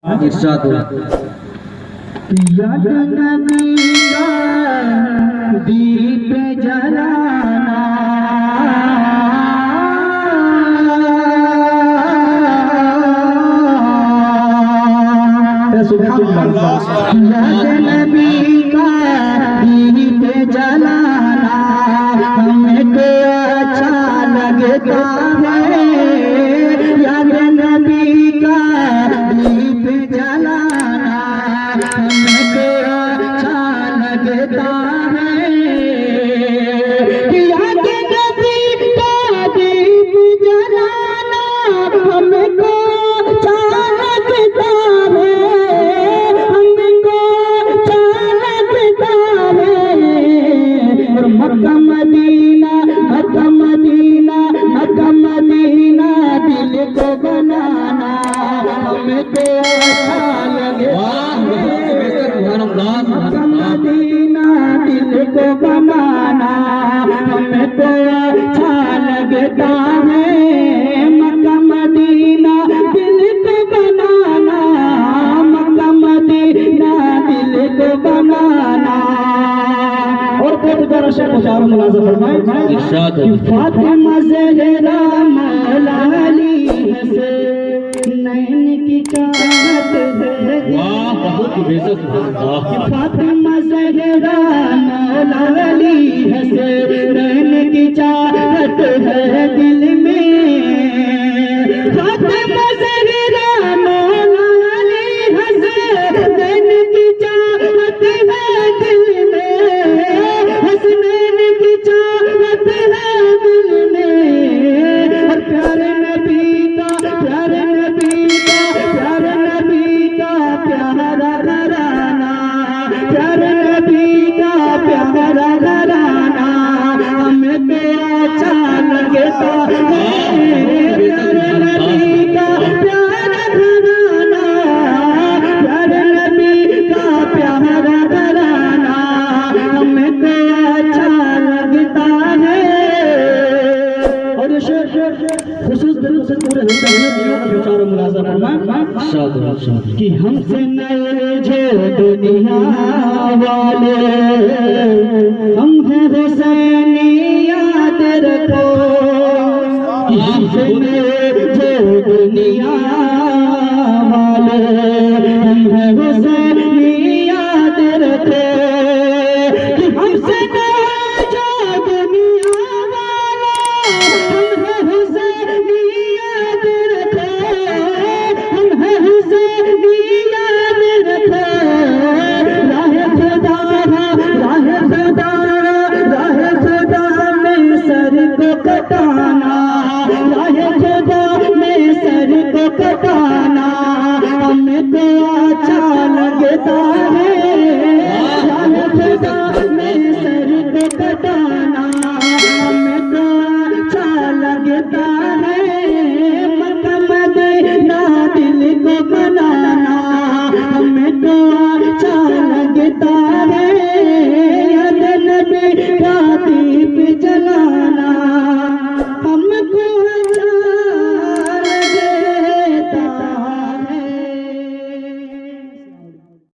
इरशाद याद नबी का दीप जलाना याद नबी का दीप जलाना हमको अच्छा लगता है। याद नबी का दीप जलाना हमको अच्छा लगता है। याद नबी का दीप जलाना हमको अच्छा लगता है। हमको अच्छा लगता है। और Mecca Medina Mecca Medina Mecca Medina दिल को बनाना हमको अच्छा लगता है। मक्का मदीना दिल को बनाना हमको अच्छा लगता है। मक्का मदीना दिल को बनाना मक्का मदीना दिल को बनाना। और बहुत बड़ा शेर मुशारो मुलाज़ा फरमाए इरशाद फातिमा ज़हरा मौला अली से नैन की चाहत है। वाह बहुत बेहद फातिमा ज़हरा मौला अली से नैन की चाहत है दिल में। फातिमा ज़हरा मौला अली से नैन की चाहत है दिल में। हसनैन की चाहत है दिल में। और प्यारे नबी का प्यारे नबी का प्यारे नबी का प्यारा घराना प्यारे नबी का प्यारा घराना हमें तेरा अच्छा लगता है। प्यारे नबी का प्यारा घराना प्यारे नबी का प्यारा घराना हमें तेरा अच्छा लगता है। और ये शेर खुसूस दिल से पूरे बेचारा मुलाज़ा फरमाए कि हमसे नए जो दुनिया वाले हम हैं हुसैनी याद रखो। हमसे नए जो दुनिया